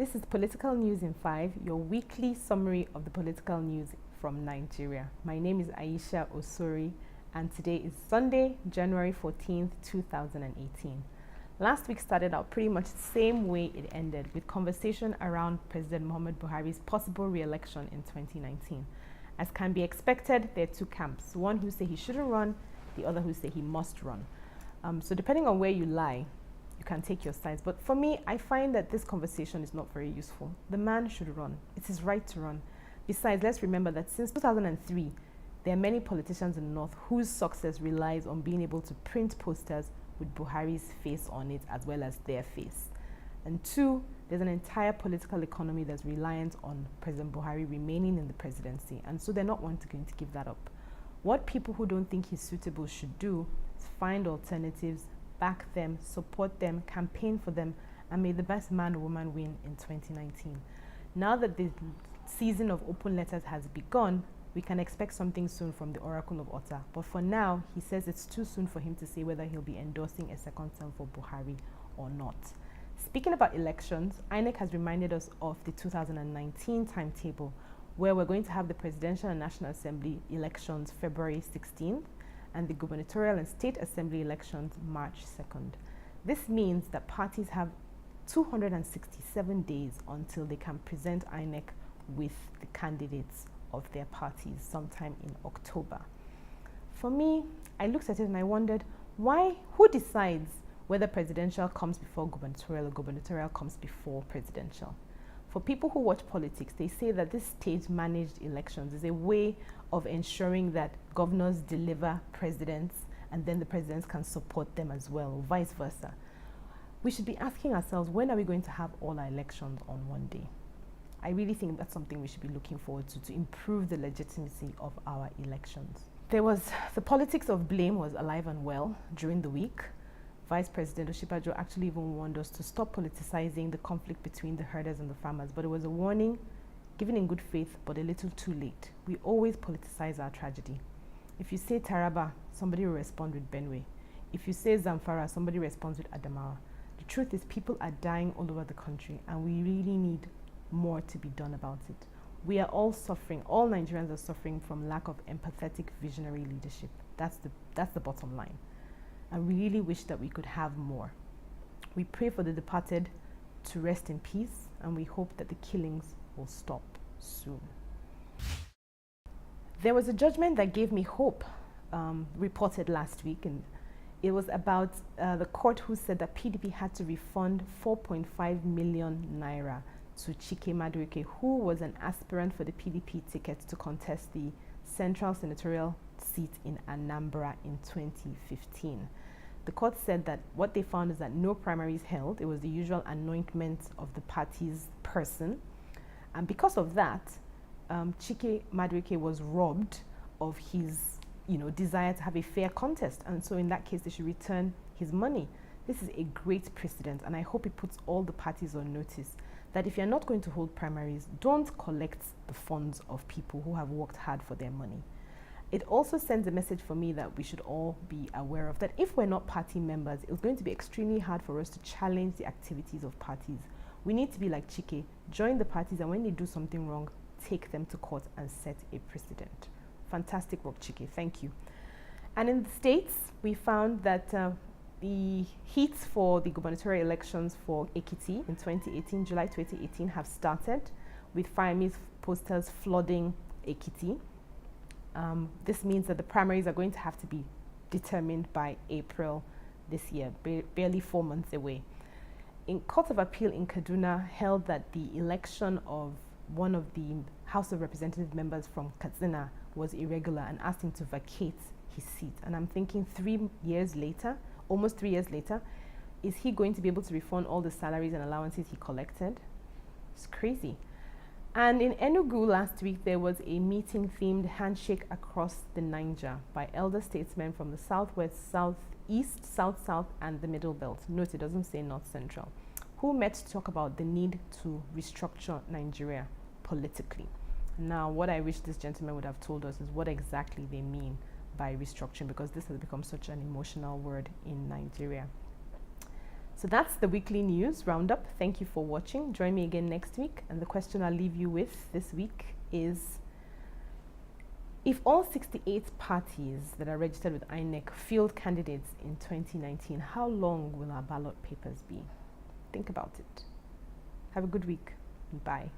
This is Political News in 5, your weekly summary of the political news from Nigeria. My name is Aisha Osori, and today is Sunday, January 14th, 2018. Last week started out pretty much the same way it ended, with conversation around President Muhammadu Buhari's possible re-election in 2019. As can be expected, there are two camps, one who say he shouldn't run, the other who say he must run. So depending on where you lie, you can take your sides. But for me, I find that this conversation is not very useful. The man should run. It's his right to run. Besides, let's remember that since 2003, there are many politicians in the north whose success relies on being able to print posters with Buhari's face on it as well as their face. And two, there's an entire political economy that's reliant on President Buhari remaining in the presidency. And so they're not going to give that up. What people who don't think he's suitable should do is find alternatives, back them, support them, campaign for them, and may the best man or woman win in 2019. Now that the season of open letters has begun, we can expect something soon from the Oracle of Otta. But for now, he says it's too soon for him to say whether he'll be endorsing a second term for Buhari or not. Speaking about elections, INEC has reminded us of the 2019 timetable, where we're going to have the Presidential and National Assembly elections February 16th, and the gubernatorial and state assembly elections March 2nd. This means that parties have 267 days until they can present INEC with the candidates of their parties sometime in October. For me, I looked at it and I wondered, who decides whether presidential comes before gubernatorial or gubernatorial comes before presidential? For people who watch politics, they say that this state-managed elections is a way of ensuring that governors deliver presidents and then the presidents can support them as well, or vice versa. We should be asking ourselves, when are we going to have all our elections on one day? I really think that's something we should be looking forward to improve the legitimacy of our elections. The politics of blame was alive and well during the week. Vice President Oshibajo actually even warned us to stop politicizing the conflict between the herders and the farmers, but it was a warning given in good faith, but a little too late. We always politicize our tragedy. If you say Taraba, somebody will respond with Benue. If you say Zamfara, somebody responds with Adamawa. The truth is people are dying all over the country, and we really need more to be done about it. We are all suffering, all Nigerians are suffering from lack of empathetic visionary leadership. That's the bottom line. I really wish that we could have more. We pray for the departed to rest in peace, and we hope that the killings will stop soon. There was a judgment that gave me hope, reported last week, and it was about the court who said that PDP had to refund 4.5 million naira to Chike Madueke, who was an aspirant for the PDP ticket to contest the Central Senatorial seat in Anambra in 2015. The court said that what they found is that no primaries held. It was the usual anointment of the party's person. And because of that, Chike Madueke was robbed of his desire to have a fair contest. And so in that case, they should return his money. This is a great precedent, and I hope it puts all the parties on notice that if you're not going to hold primaries, don't collect the funds of people who have worked hard for their money. It also sends a message for me that we should all be aware of, that if we're not party members, it's going to be extremely hard for us to challenge the activities of parties. We need to be like Chike, join the parties, and when they do something wrong, take them to court and set a precedent. Fantastic work, Chike. Thank you. And in the States, we found that the heats for the gubernatorial elections for Ekiti in 2018, July 2018, have started, with Fayemi's posters flooding Ekiti. This means that the primaries are going to have to be determined by April this year, barely 4 months away. In Court of Appeal in Kaduna held that the election of one of the House of Representative members from Katsina was irregular and asked him to vacate his seat. And I'm thinking 3 years later, almost 3 years later, is he going to be able to refund all the salaries and allowances he collected? It's crazy. And in Enugu last week, there was a meeting themed Handshake Across the Niger by elder statesmen from the Southwest, Southeast, South, and the Middle Belt. Note, it doesn't say North Central, who met to talk about the need to restructure Nigeria politically. Now, what I wish this gentleman would have told us is what exactly they mean by restructuring, because this has become such an emotional word in Nigeria. So that's the weekly news roundup. Thank you for watching. Join me again next week. And the question I'll leave you with this week is, if all 68 parties that are registered with INEC field candidates in 2019, how long will our ballot papers be? Think about it. Have a good week. Bye.